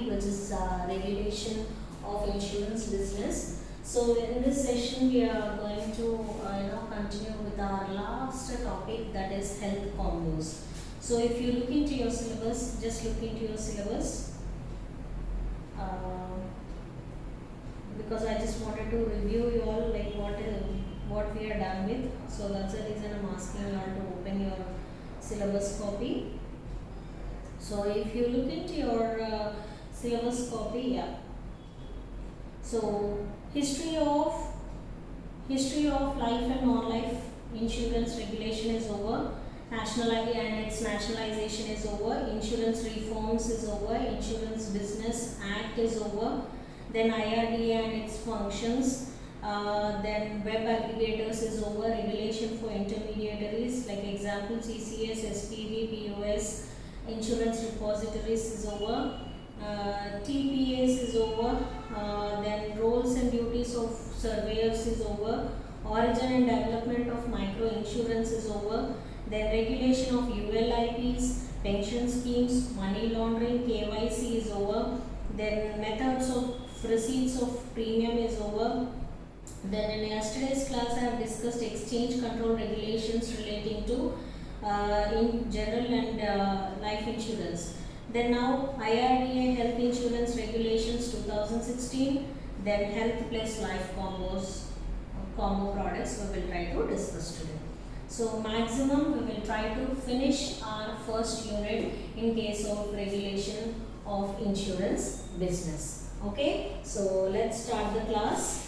topic, which is regulation of insurance business. So in this session we are going to continue with our last topic, that is health combos. So if you look into your syllabus, just look into your syllabus, because I just wanted to review you all like what we are done with. So that's the reason I'm asking you all to open your syllabus copy. So if you look into your syllabus copy, yeah. So history of life and non-life insurance regulation is over. Nationalization is over. Insurance reforms is over. Insurance Business Act is over. Then IRDA and its functions. Then web aggregators is over. Regulation for intermediaries, like example CCS, SPV, POS. Insurance repositories is over. TPAs is over. Then roles and duties of surveyors is over. Origin and development of micro insurance is over. Then regulation of ULIPs, pension schemes, money laundering, KYC is over. Then methods of receipts of premium is over. Then in yesterday's class I have discussed exchange control regulations relating to in general and life insurance. Then now IRDA health insurance regulations 2016. Then health plus life combo products we will try to discuss today. So maximum we will try to finish our first unit in case of regulation of insurance business. Okay, so let's start the class.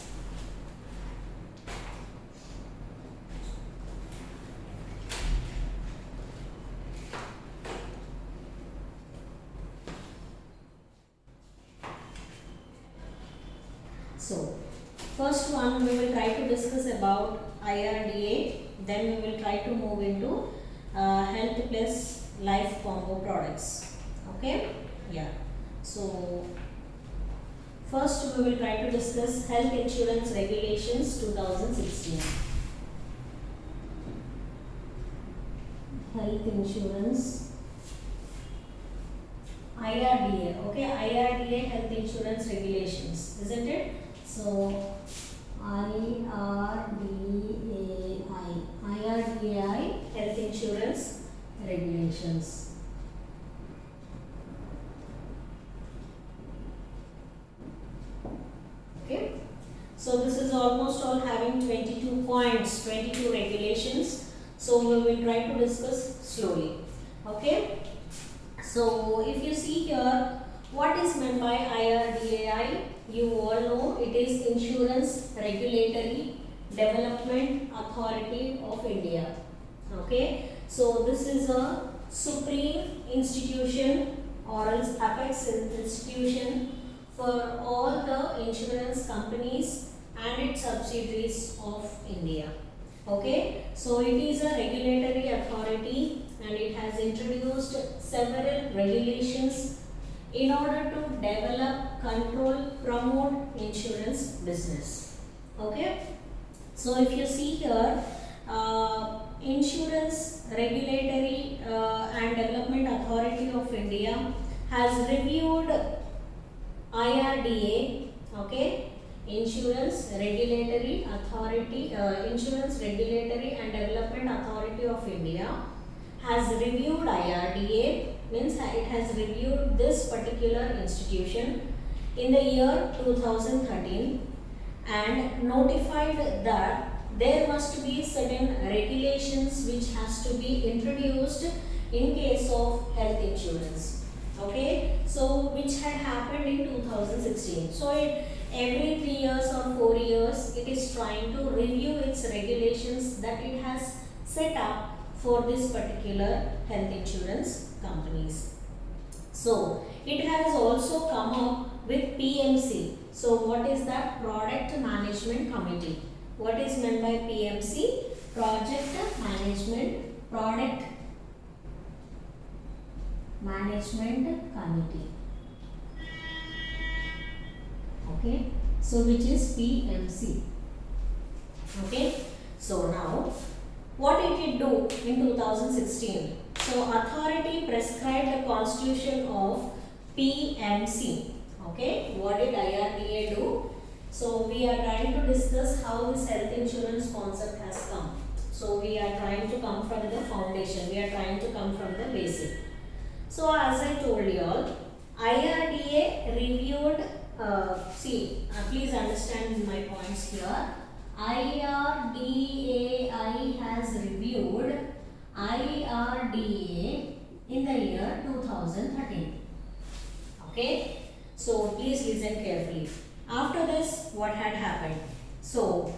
So first one we will try to discuss about IRDA, then we will try to move into health plus life combo products. Okay, yeah. So first we will try to discuss health insurance regulations 2016. Health insurance IRDA, okay, IRDA health insurance regulations, isn't it? So IRDAI health insurance regulations. Okay, so this is almost all having 22 points, 22 regulations. So we will try to discuss slowly. Okay, so if you see here, what is meant by IRDAI? You all know it is Insurance Regulatory Development Authority of India. Okay, so this is a supreme institution or else apex institution for all the insurance companies and its subsidiaries of India. Okay, so it is a regulatory authority and it has introduced several regulations in order to develop, control, promote insurance business. Okay, so if you see here, Insurance Regulatory and Development Authority of India has reviewed IRDA, okay, Insurance Regulatory and Development Authority of India has reviewed IRDA, means it has reviewed this particular institution in the year 2013 and notified that there must be certain regulations which has to be introduced in case of health insurance. Okay, so which had happened in 2016. So every 3 years or 4 years it is trying to review its regulations that it has set up for this particular health insurance companies. So it has also come up with PMC. So what is that? Product Management Committee. What is meant by PMC? Product Management Committee. Okay, so which is PMC. Okay, so now what did it do in 2016? So authority prescribed the constitution of PMC. Okay, what did IRDA do? So we are trying to discuss how this health insurance concept has come. So we are trying to come from the foundation. We are trying to come from the basic. So as I told you all, IRDA reviewed, please understand my points here. IRDAI has reviewed IRDA in the year 2013. Okay, so please listen carefully. After this, what had happened? So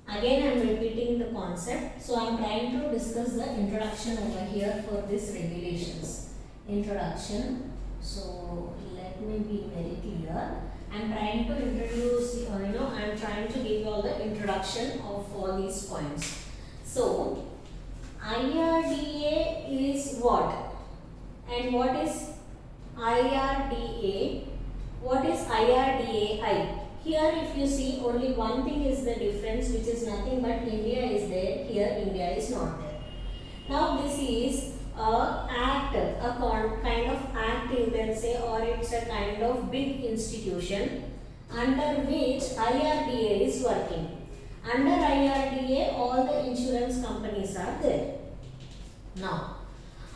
again I am repeating the concept. So I am trying to discuss the introduction over here for this regulations. Introduction. So let me be very clear. I am trying to introduce, I am trying to give you all the introduction of all these points. So IRDA is what? And what is IRDA? What is IRDAI? Here if you see, only one thing is the difference, which is nothing but India is there, here India is not there. Now this is a act, a kind of act you can say, or it's a kind of big institution under which IRDA is working. Under IRDA all the insurance companies are there. Now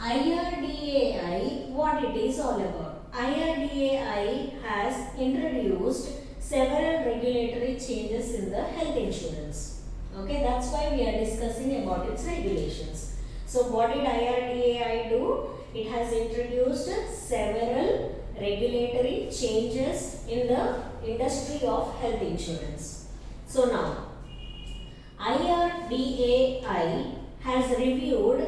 IRDAI, what it is all about? IRDAI has introduced several regulatory changes in the health insurance. Okay, that's why we are discussing about its regulations. So what did IRDAI do? It has introduced several regulatory changes in the industry of health insurance. So now IRDAI has reviewed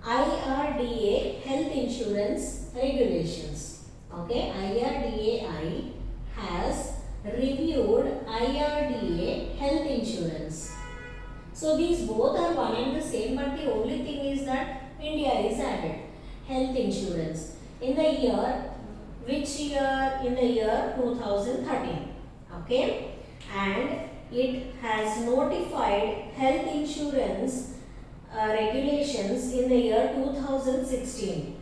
IRDA health insurance regulations. Okay, IRDAI has reviewed IRDA health insurance. So these both are one and the same, but the only thing is that India is added. Health insurance in the year, which year? In the year 2013. Okay, and it has notified health insurance regulations in the year 2016.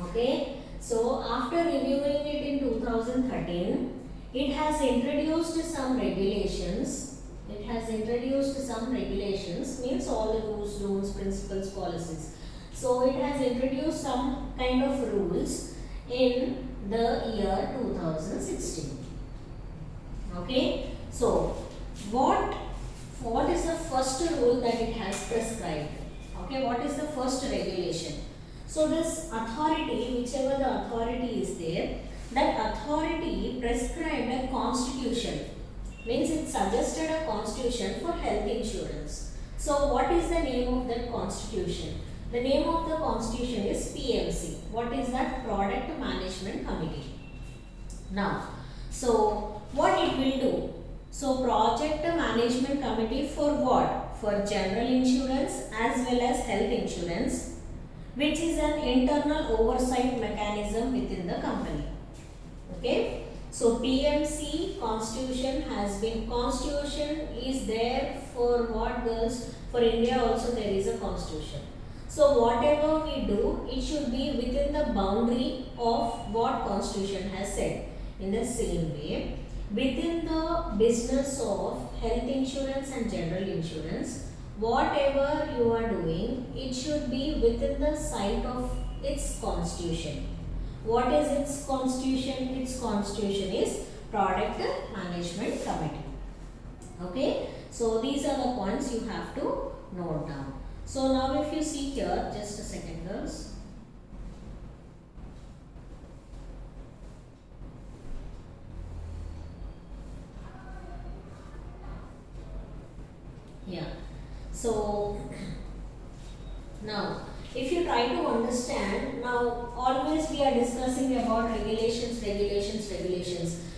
Okay, so after reviewing it in 2013, it has introduced some regulations. It has introduced some regulations, means all the rules, principles, policies. So it has introduced some kind of rules in the year 2016. Okay, so what is the first rule that it has prescribed? Okay, what is the first regulation? So this authority, whichever the authority is there, that authority prescribed a constitution, means it suggested a constitution for health insurance. So what is the name of that constitution? The name of the constitution is PMC. What is that? Product Management Committee. Now, so what it will do? So Project Management Committee for what? For general insurance as well as health insurance, which is an internal oversight mechanism within the company. Okay, so PMC constitution is there for what, girls? For India also there is a constitution. So whatever we do, it should be within the boundary of what constitution has said. In the same way, within the business of health insurance and general insurance, whatever you are doing, it should be within the sight of its constitution. What is its constitution? Its constitution is Product Management Committee. Okay, so these are the points you have to note down. So now if you see here, just a second, girls. Yeah, so now if you try to understand, now always we are discussing about regulations.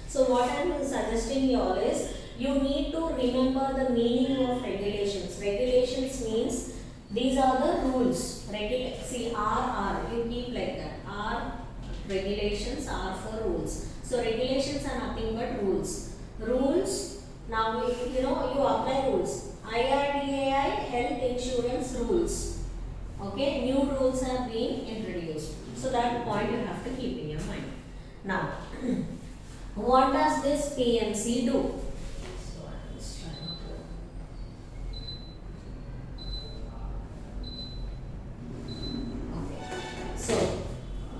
So what I am suggesting you all is, you need to remember the meaning of regulations. Regulations means these are the rules. See, R, you keep like that. R, regulations, R for rules. So regulations are nothing but rules. Rules, now you apply rules. IRDAI health insurance rules. Okay, new rules have been introduced. So that point you have to keep in your mind. Now, what does this PMC do? So I was trying to. Okay. So,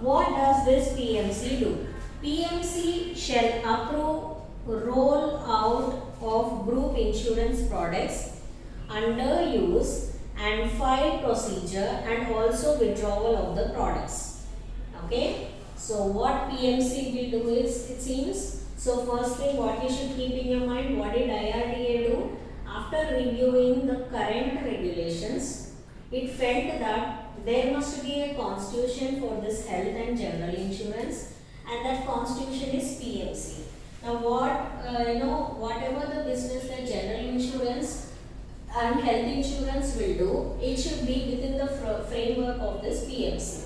what does this PMC do? PMC shall approve roll out of group insurance products under use and file procedure and also withdrawal of the products. Okay. So what PMC will do is, it seems, so firstly what you should keep in your mind, what did IRDA do? After reviewing the current regulations, it felt that there must be a constitution for this health and general insurance, and that constitution is PMC. Now whatever the business that general insurance and health insurance will do, it should be within the framework of this PMC.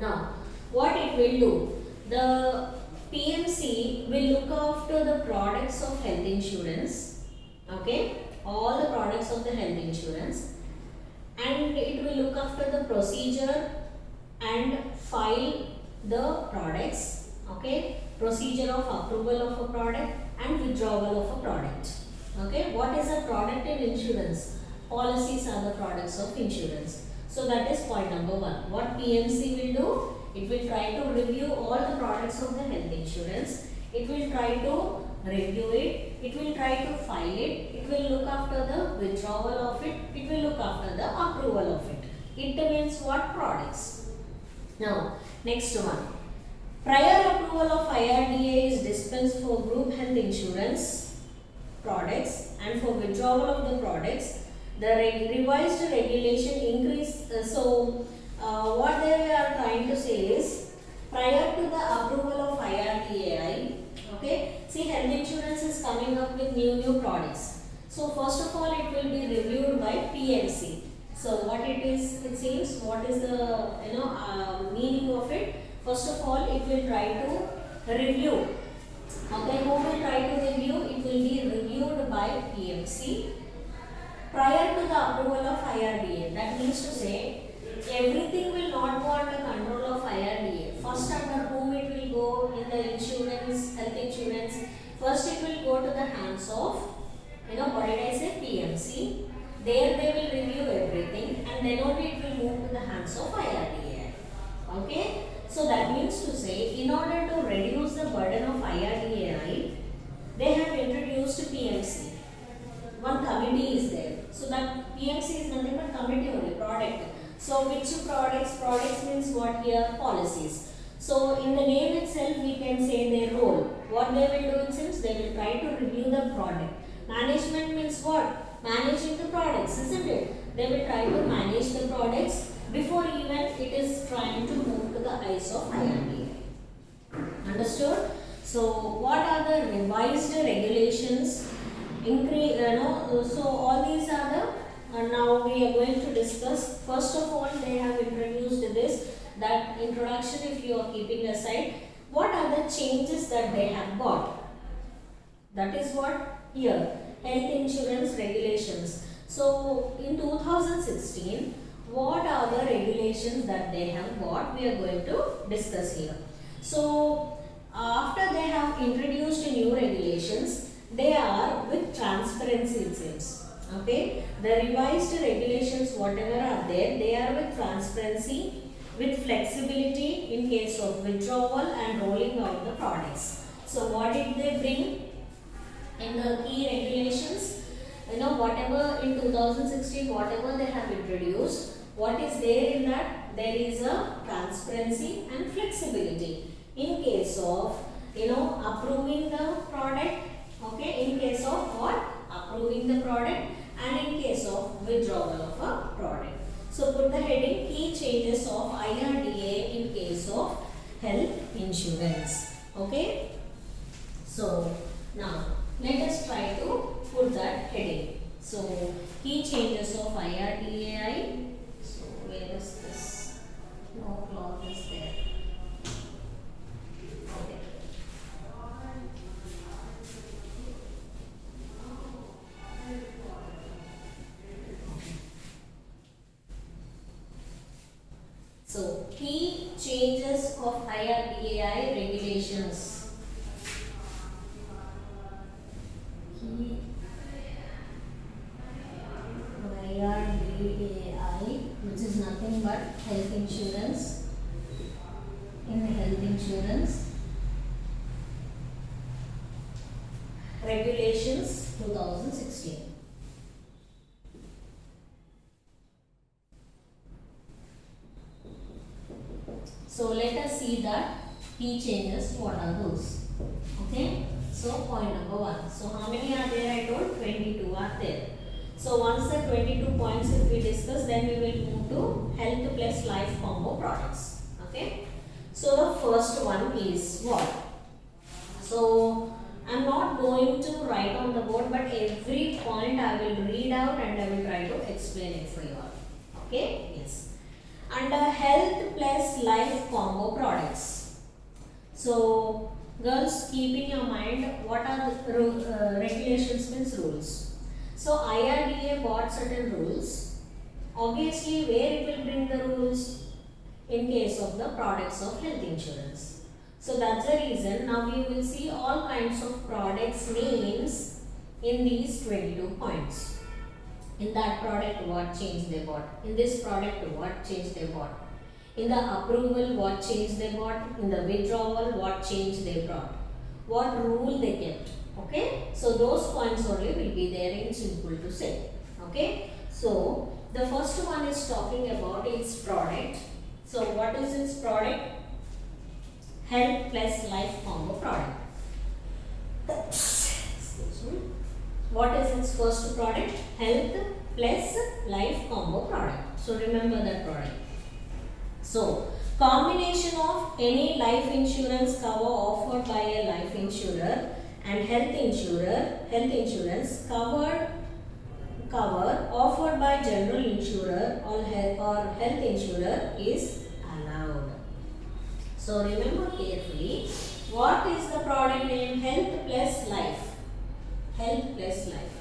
Now, what it will do? The PMC will look after the products of health insurance, okay, all the products of the health insurance, and it will look after the procedure and file the products, okay, procedure of approval of a product and withdrawal of a product. Okay, what is a product in insurance? Policies are the products of insurance. So that is point number one. What PMC will do? It will try to review all the products of the health insurance. It will try to review it. It will try to file it. It will look after the withdrawal of it. It will look after the approval of it. It means what products? Now, next one. Prior approval of IRDA is dispensed for group health insurance products, and for withdrawal of the products, the revised regulation increase. What they are trying to say is, prior to the approval of IRDAI, okay, see, health insurance is coming up with new products. So first of all, it will be reviewed by PMC. So what it is, it seems, what is the meaning of it? First of all, it will try to review. Okay, who will try to review? It will be reviewed by PMC prior to the approval of IRDA. That means to say, everything will not go under control of IRDA. First, under whom it will go in the insurance, health insurance? First, it will go to the hands of, what did I say? PMC. There they will review everything, and then only it will move to the hands of IRDA. Okay. So that means to say, in order to reduce the burden of IRDAI, they have introduced PMC. One committee is there. So that PMC is nothing but committee only, product. So which products? Products means what here? Policies. So in the name itself, we can say their role. What they will do, it seems, they will try to review the product. Management means what? Managing the products, isn't it? They will try to manage the products before even it is trying to move to the eyes of IRDA. Understood? So what are the revised regulations? So all these are the, now we are going to discuss. First of all, they have introduced this, that introduction if you are keeping aside. What are the changes that they have got? That is what here, health insurance regulations. So in 2016, what are the regulations that they have got? We are going to discuss here. So after they have introduced new regulations, they are with transparency, it seems. Okay, the revised regulations, whatever are there, they are with transparency, with flexibility in case of withdrawal and rolling out the products. So what did they bring in the key regulations? Whatever in 2016, whatever they have introduced, what is there in that? There is a transparency and flexibility in case of, approving the product, okay, in case of what? Approving the product, and in case of withdrawal of a product. So put the heading, key changes of IRDA in case of health insurance. Okay. So now let us try to put that heading. So key changes of IRDAI. So where is this? No clause is there. Okay. Regulations 2016. So let us see that key changes. What are those? Okay. So point number 1. So how many are there? I told 22 are there. So once the 22 points if we discuss, then we will move to health plus life combo products. Okay. So the first one is what? So I am not going to write on the board, but every point I will read out and I will try to explain it for you all. Okay. Yes. Under health plus life combo products. So girls, keep in your mind what are the regulations means rules. So IRDA bought certain rules. Obviously, where it will bring the rules? In case of the products of health insurance. So that's the reason now we will see all kinds of products names in these 22 points. In that product, what change they bought. In this product, what change they bought. In the approval, what change they bought. In the withdrawal, what change they brought. What rule they kept. Okay. So those points only will be there in simple to say. Okay. So the first one is talking about its product. So what is its product? Health plus life combo product. Excuse me. What is its first product? Health plus life combo product. So remember that product. So combination of any life insurance cover offered by a life insurer and health insurance cover offered by general insurer or health insurer is allowed. So remember carefully, what is the product name? Health plus life. Health plus life.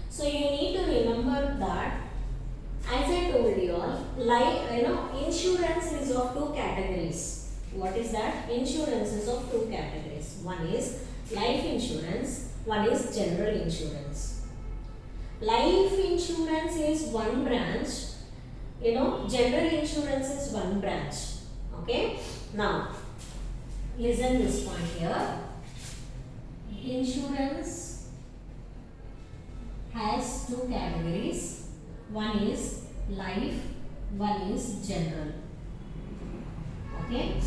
So you need to remember that, as I told you all, insurance is of two categories. What is that? Insurance is of two categories. One is life insurance, one is general insurance. Life insurance is one branch, general insurance is one branch. Okay. Now, listen this point here. Insurance has two categories. One is life, one is general. Okay.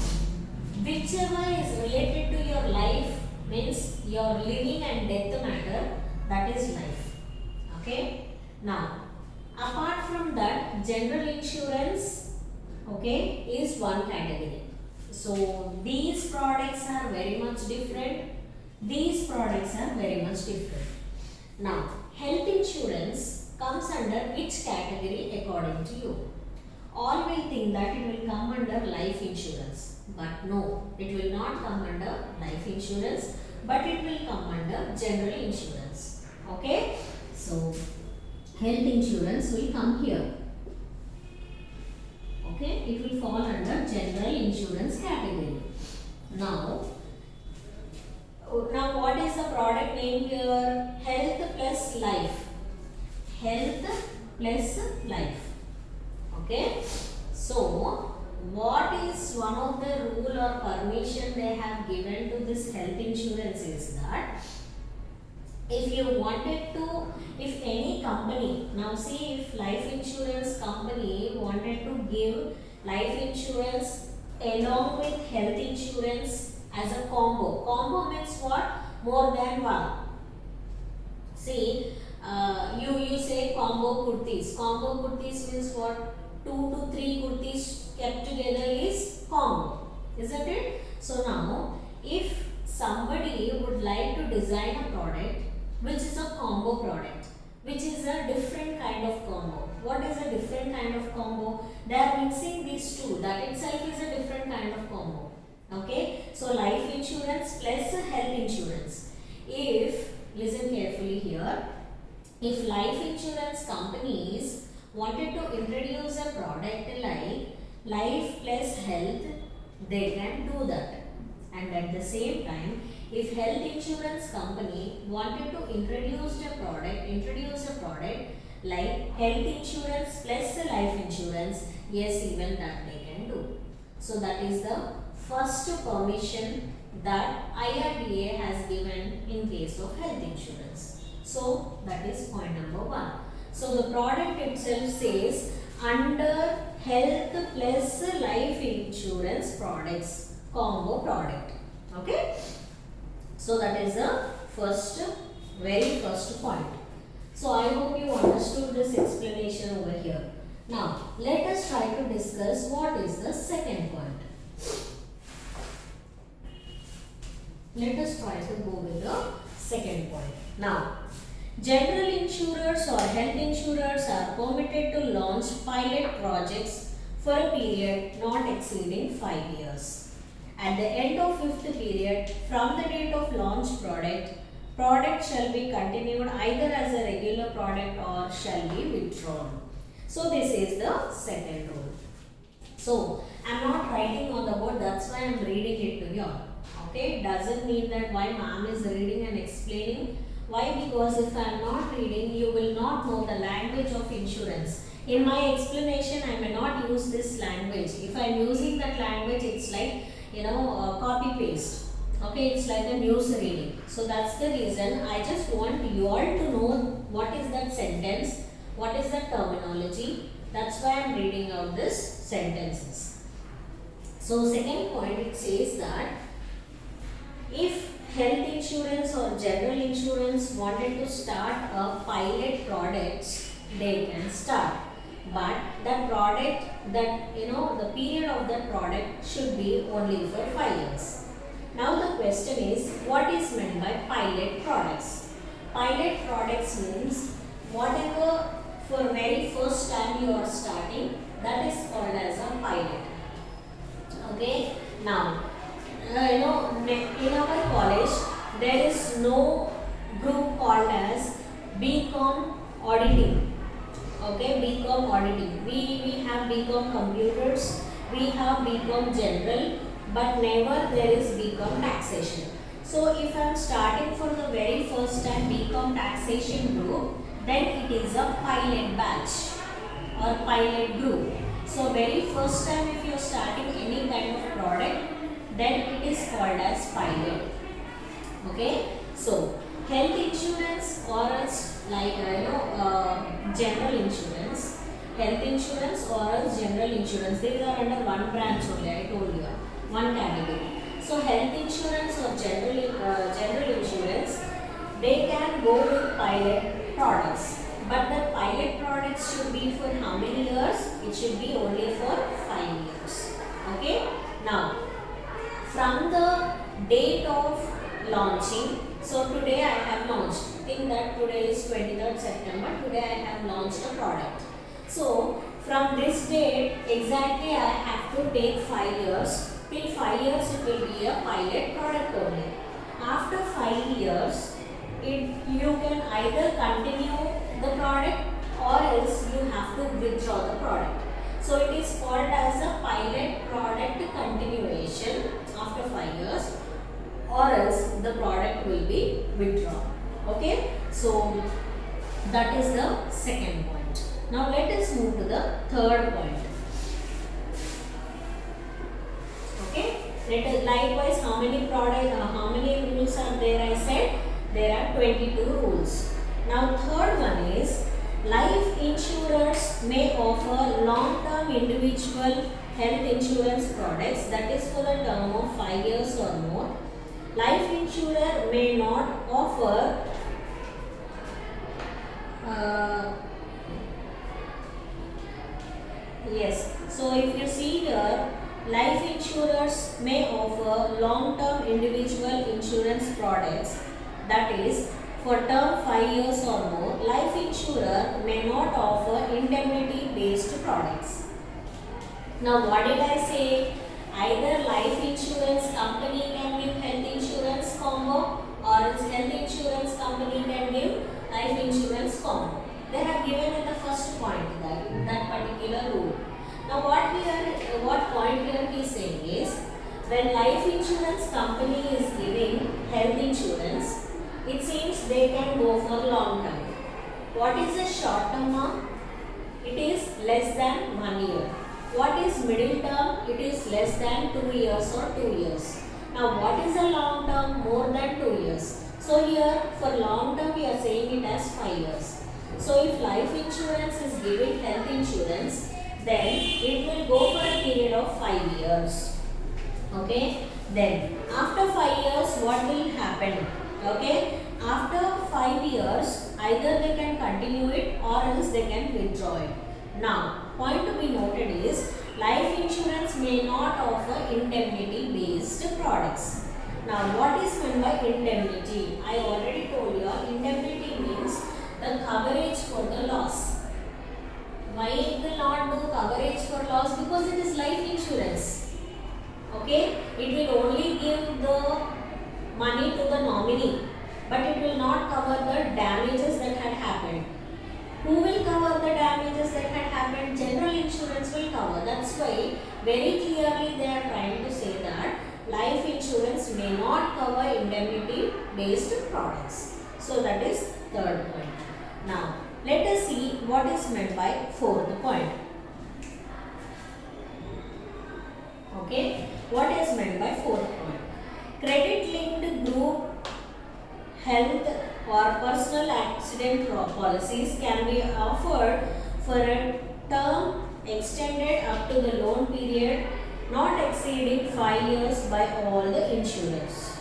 Whichever is related to your life, means your living and death matter, that is life. Okay. Now, apart from that, general insurance, okay, is one category. So these products are very much different. These products are very much different. Now, health insurance comes under which category according to you? All will think that it will come under life insurance. But no, it will not come under life insurance, but it will come under general insurance. Okay? So, health insurance will come here. Okay? It will fall under general insurance category. Now what is the product name here? Health plus life. Health plus life. Okay. So what is one of the rule or permission they have given to this health insurance is that if any company, now see, if life insurance company wanted to give life insurance along with health insurance as a combo. Combo means what? More than one. See, you say combo kurtis. Combo kurtis means what? 2 to 3 kurtis kept together is combo. Isn't it? So now, if somebody would like to design a product which is a combo product, which is a different kind of combo. What is a different kind of combo? They are mixing these two. That itself is a different kind of combo. Okay. So life insurance plus health insurance. If, listen carefully here, if life insurance companies wanted to introduce a product like life plus health, they can do that. And at the same time, if health insurance company wanted to introduce a product like health insurance plus life insurance, yes, even that they can do. So that is the first permission that IRDA has given in case of health insurance. So that is point number 1. So the product itself says under health plus life insurance products, combo product. Okay. So that is the very first point. So I hope you understood this explanation over here. Now let us try to discuss what is the second point. Let us try to go with the second point. Now, general insurers or health insurers are permitted to launch pilot projects for a period not exceeding 5 years. At the end of 5th period, from the date of launch product shall be continued either as a regular product or shall be withdrawn. So this is the second rule. So I am not writing on the board, that's why I am reading it to you. Okay, doesn't mean that why ma'am is reading and explaining. Why? Because if I am not reading, you will not know the language of insurance. In my explanation, I may not use this language. If I am using that language, it's like, copy paste. Okay, it's like a news reading. So that's the reason I just want you all to know what is that sentence, what is that terminology. That's why I am reading out this sentences. So second point, it says that if health insurance or general insurance wanted to start a pilot products, they can start. But that product, the period of that product should be only for 5 years. Now the question is, what is meant by pilot products? Pilot products means whatever for very first time you are starting, that is called as a pilot. Okay. Now, in our college, there is no group called as BCom auditing. Okay, BCom auditing. We have BCom computers, we have BCom general, but never there is BCom taxation. So if I am starting for the very first time BCom taxation group, then it is a pilot batch or pilot group. So very first time if you are starting any kind of product, then it is called as pilot. Okay. So health insurance or else general insurance, health insurance or else general insurance, these are under one branch only. I told you, one category. So health insurance or general insurance, they can go with pilot products. But the pilot products should be for how many years? It should be only for 5 years. Okay. Now, from the date of launching, so today I have launched, think that today is 23rd September, today I have launched a product. So, from this date, exactly I have to take 5 years. Till 5 years it will be a pilot product only. After 5 years, you can either continue the product or else you have to withdraw the product. So it is called as a pilot product continuation after 5 years, or else the product will be withdrawn. Okay. So that is the second point. Now let us move to the third point. Okay. Likewise, how many rules are there? I said there are 22 rules. Now third one is, life insurers may offer long-term individual health insurance products, that is for the term of 5 years or more. Life insurer may not offer yes. So if you see here, life insurers may offer long-term individual insurance products, that is for term 5 years or more. Life insurer may not offer indemnity based products. Now what did I say? Either life insurance company can give health insurance combo, or else health insurance company can give life insurance combo. They have given in the first point that particular rule. Now what point here he is saying is, when life insurance company is giving health insurance, it seems they can go for long term. What is the short term now? It is less than 1 year. What is middle term? It is less than 2 years or 2 years. Now what is a long term? More than 2 years. So here for long term we are saying it as 5 years. So if life insurance is giving health insurance, then it will go for a period of 5 years. Okay. Then after 5 years what will happen? Okay. After 5 years either they can continue it or else they can withdraw it. Now point to be noted is life insurance may not offer indemnity based products. Now what is meant by indemnity? I already told you indemnity means the coverage for the loss. Why it will not do coverage for loss? Because it is life insurance. Okay, it will only give the money to the nominee, but it will not cover the damages that had happened. Who will cover the damages that had happened? General insurance will cover. That's why very clearly they are trying to say that life insurance may not cover indemnity based products. So that is third point. Now let us see what is meant by fourth point. Okay, what is meant by fourth point? Credit linked group health or personal accident policies can be offered for a term extended up to the loan period not exceeding 5 years by all the insurers.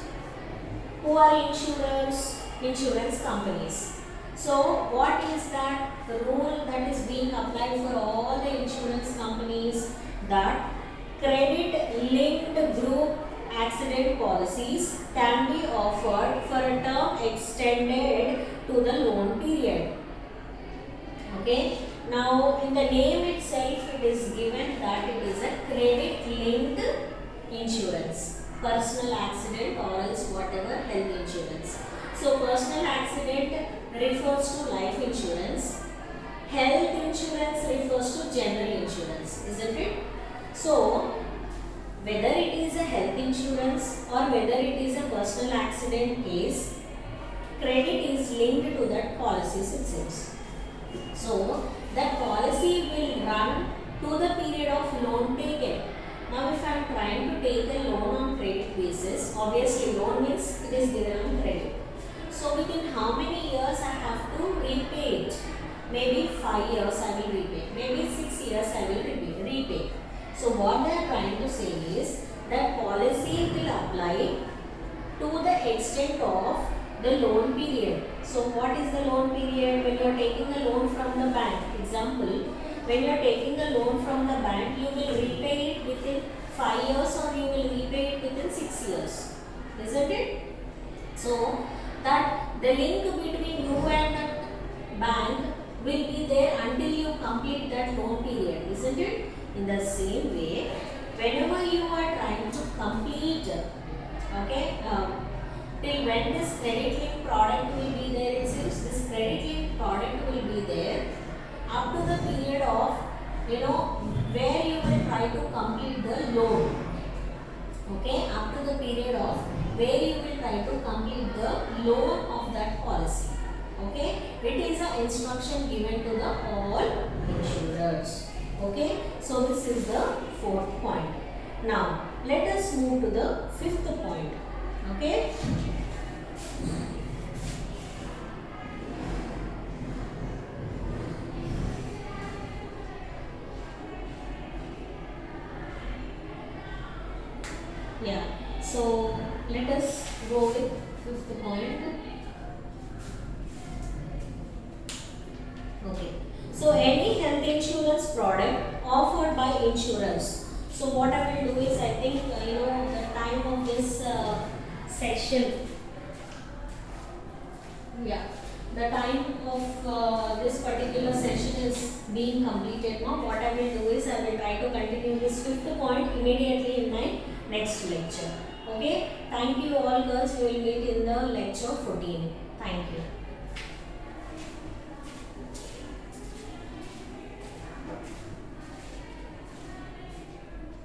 Who are insurers? Insurance companies. So what is that? The rule that is being applied for all the insurance companies, that credit linked group accident policies can be offered for a term extended to the loan period. Okay. Now in the name itself it is given that it is a credit linked insurance, personal accident or else whatever health insurance. So personal accident refers to life insurance, health insurance refers to general insurance, isn't it? So whether it is a health insurance or whether it is a personal accident case, credit is linked to that policies it seems. So that policy will run to the period of loan taken. Now if I am trying to take a loan on credit basis, obviously loan means it is given on credit. So within how many years I have to repay it? Maybe 5 years I will repay, maybe 6 years I will repay. So what they are trying to say is that policy will apply to the extent of the loan period. So what is the loan period? When you are taking a loan from the bank, example, when you are taking a loan from the bank, you will repay it within 5 years or you will repay it within 6 years, isn't it? So that the link between you and the bank will be there until you complete that loan period, isn't it? In the same way, whenever you are trying to complete, okay, till when this credit link product will be there, it seems this credit link product will be there up to the period of, where you will try to complete the loan. Okay, up to the period of where you will try to complete the loan of that policy. Okay, it is an instruction given to the all insurers. Okay, so this is the fourth point. Now let us move to the fifth point. Okay. Yeah, so let us go with fifth point. Okay, so any health insurance product offered by insurance. So what I will do is, I think the time of this session, the time of this particular session is being completed now. What I will do is, I will try to continue this fifth point immediately in my next lecture. Okay, thank you all girls. We will meet in the lecture 14. Thank you.